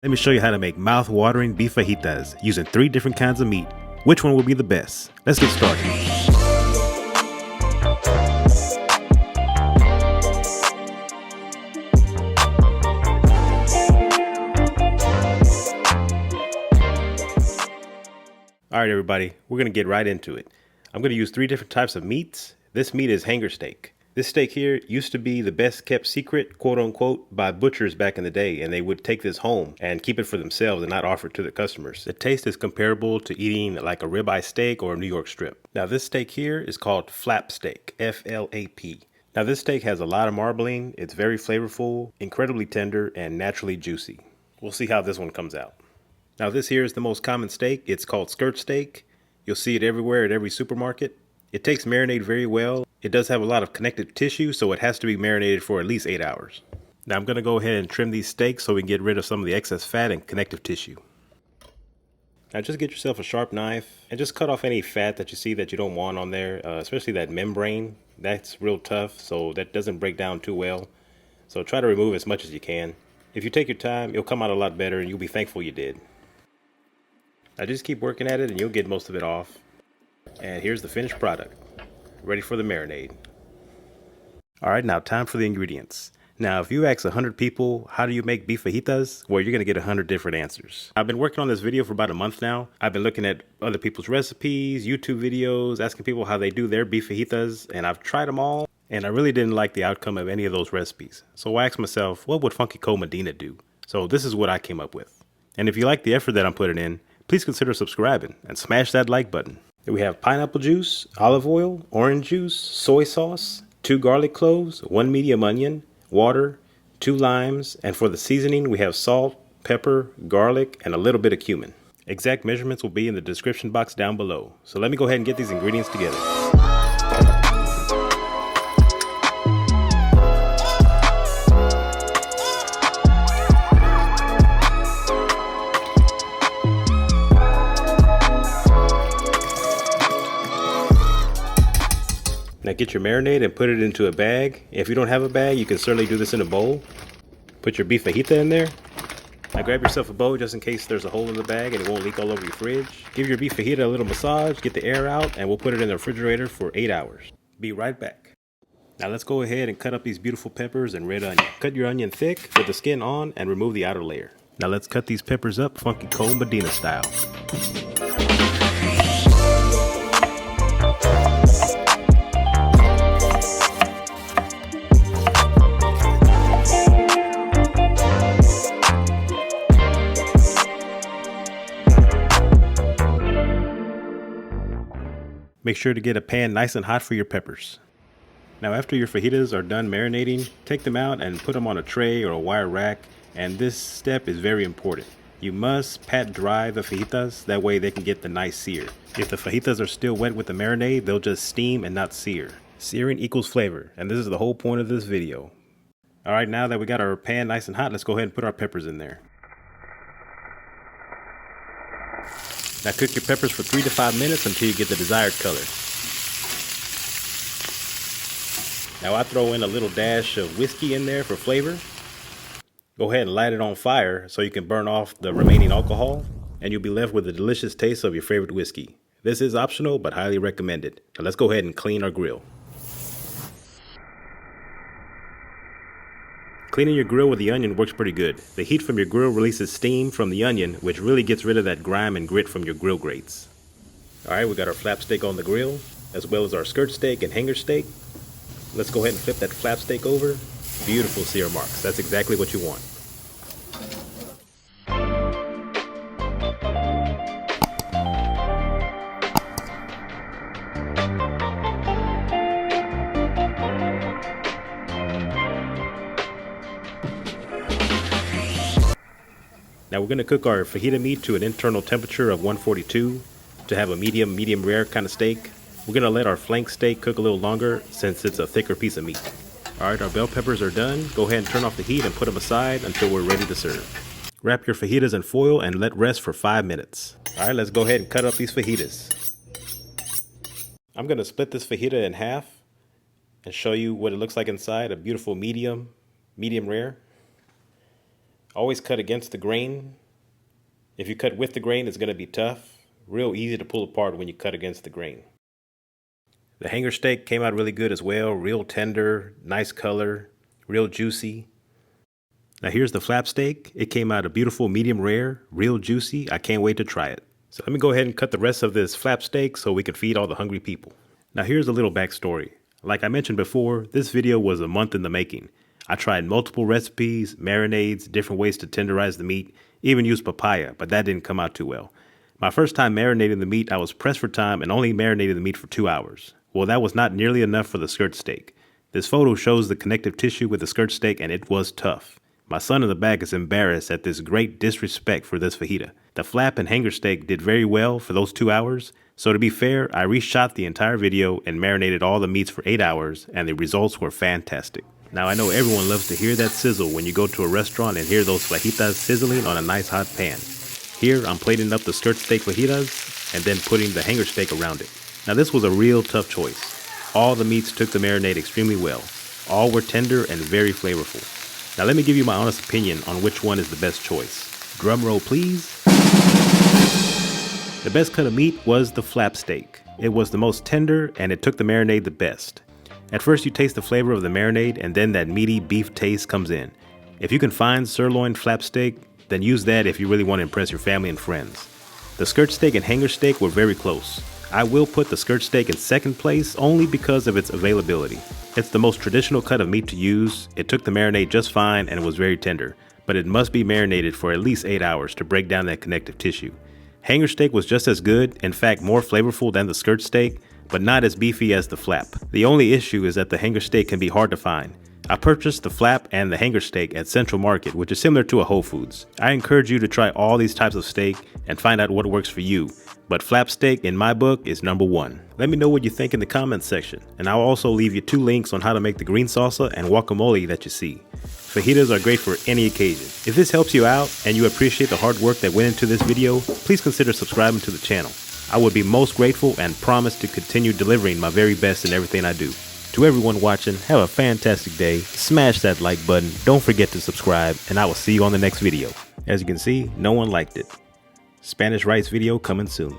Let me show you how to make mouth-watering beef fajitas using 3 different kinds of meat. Which one will be the best? Let's get started. Alright everybody, we're going to get right into it. I'm going to use 3 different types of meats. This meat is hanger steak. This steak here used to be the best kept secret, quote unquote, by butchers back in the day, and they would take this home and keep it for themselves and not offer it to the customers. The taste is comparable to eating like a ribeye steak or a New York strip. Now this steak here is called flap steak, F-L-A-P. Now this steak has a lot of marbling, it's very flavorful, incredibly tender, and naturally juicy. We'll see how this one comes out. Now this here is the most common steak. It's called skirt steak. You'll see it everywhere at every supermarket. It takes marinade very well. It does have a lot of connective tissue, so it has to be marinated for at least 8 hours. Now I'm going to go ahead and trim these steaks so we can get rid of some of the excess fat and connective tissue. Now just get yourself a sharp knife and just cut off any fat that you see that you don't want on there, especially that membrane. That's real tough, so that doesn't break down too well. So try to remove as much as you can. If you take your time, it'll come out a lot better and you'll be thankful you did. Now just keep working at it and you'll get most of it off. And here's the finished product, ready for the marinade. Alright, now time for the ingredients. Now if you ask 100 people, how do you make beef fajitas? Well, you're going to get 100 different answers. I've been working on this video for about a month now. I've been looking at other people's recipes, YouTube videos, asking people how they do their beef fajitas, and I've tried them all, and I really didn't like the outcome of any of those recipes. So I asked myself, what would Funky Cole Medina do? So this is what I came up with. And if you like the effort that I'm putting in, please consider subscribing and smash that like button. We have pineapple juice, olive oil, orange juice, soy sauce, 2 garlic cloves, 1 medium onion, water, 2 limes, and for the seasoning we have salt, pepper, garlic, and a little bit of cumin. Exact measurements will be in the description box down below. So let me go ahead and get these ingredients together. Now get your marinade and put it into a bag. If you don't have a bag, you can certainly do this in a bowl. Put your beef fajita in there. Now grab yourself a bowl just in case there's a hole in the bag and it won't leak all over your fridge. Give your beef fajita a little massage, get the air out, and we'll put it in the refrigerator for 8 hours. Be right back. Now let's go ahead and cut up these beautiful peppers and red onion. Cut your onion thick with the skin on and remove the outer layer. Now let's cut these peppers up Funky Cole Medina style. Make sure to get a pan nice and hot for your peppers. Now after your fajitas are done marinating, take them out and put them on a tray or a wire rack, and this step is very important. You must pat dry the fajitas, that way they can get the nice sear. If the fajitas are still wet with the marinade, they'll just steam and not sear. Searing equals flavor, and this is the whole point of this video. Alright, now that we got our pan nice and hot, let's go ahead and put our peppers in there. Now cook your peppers for 3 to 5 minutes until you get the desired color. Now I throw in a little dash of whiskey in there for flavor. Go ahead and light it on fire so you can burn off the remaining alcohol, and you'll be left with the delicious taste of your favorite whiskey. This is optional but highly recommended. Now let's go ahead and clean our grill. Cleaning your grill with the onion works pretty good. The heat from your grill releases steam from the onion, which really gets rid of that grime and grit from your grill grates. Alright, we got our flap steak on the grill, as well as our skirt steak and hanger steak. Let's go ahead and flip that flap steak over. Beautiful sear marks. That's exactly what you want. Now we're going to cook our fajita meat to an internal temperature of 142 to have a medium rare kind of steak. We're going to let our flank steak cook a little longer since it's a thicker piece of meat. Alright, our bell peppers are done. Go ahead and turn off the heat and put them aside until we're ready to serve. Wrap your fajitas in foil and let rest for 5 minutes. Alright, let's go ahead and cut up these fajitas. I'm going to split this fajita in half and show you what it looks like inside. A beautiful medium rare. Always cut against the grain. If you cut with the grain, it's going to be tough. Real easy to pull apart when you cut against the grain. The hanger steak came out really good as well. Real tender, nice color, real juicy. Now here's the flap steak. It came out a beautiful medium rare, real juicy. I can't wait to try it. So let me go ahead and cut the rest of this flap steak so we can feed all the hungry people. Now here's a little backstory. Like I mentioned before, this video was a month in the making. I tried multiple recipes, marinades, different ways to tenderize the meat, even used papaya, but that didn't come out too well. My first time marinating the meat, I was pressed for time and only marinated the meat for 2 hours. Well, that was not nearly enough for the skirt steak. This photo shows the connective tissue with the skirt steak and it was tough. My son in the back is embarrassed at this great disrespect for this fajita. The flap and hanger steak did very well for those 2 hours, so to be fair, I reshot the entire video and marinated all the meats for 8 hours and the results were fantastic. Now I know everyone loves to hear that sizzle when you go to a restaurant and hear those fajitas sizzling on a nice hot pan. Here I'm plating up the skirt steak fajitas and then putting the hanger steak around it. Now this was a real tough choice. All the meats took the marinade extremely well. All were tender and very flavorful. Now let me give you my honest opinion on which one is the best choice. Drum roll please. The best cut of meat was the flap steak. It was the most tender and it took the marinade the best. At first you taste the flavor of the marinade and then that meaty beef taste comes in. If you can find sirloin flap steak, then use that if you really want to impress your family and friends. The skirt steak and hanger steak were very close. I will put the skirt steak in second place only because of its availability. It's the most traditional cut of meat to use. It took the marinade just fine and was very tender, but it must be marinated for at least 8 hours to break down that connective tissue. Hanger steak was just as good, in fact more flavorful than the skirt steak, but not as beefy as the flap. The only issue is that the hanger steak can be hard to find. I purchased the flap and the hanger steak at Central Market, which is similar to a Whole Foods. I encourage you to try all these types of steak and find out what works for you, but flap steak in my book is number one. Let me know what you think in the comments section, and I'll also leave you 2 links on how to make the green salsa and guacamole that you see. Fajitas are great for any occasion. If this helps you out and you appreciate the hard work that went into this video, please consider subscribing to the channel. I would be most grateful and promise to continue delivering my very best in everything I do. To everyone watching, have a fantastic day. Smash that like button. Don't forget to subscribe, and I will see you on the next video. As you can see, no one liked it. Spanish rice video coming soon.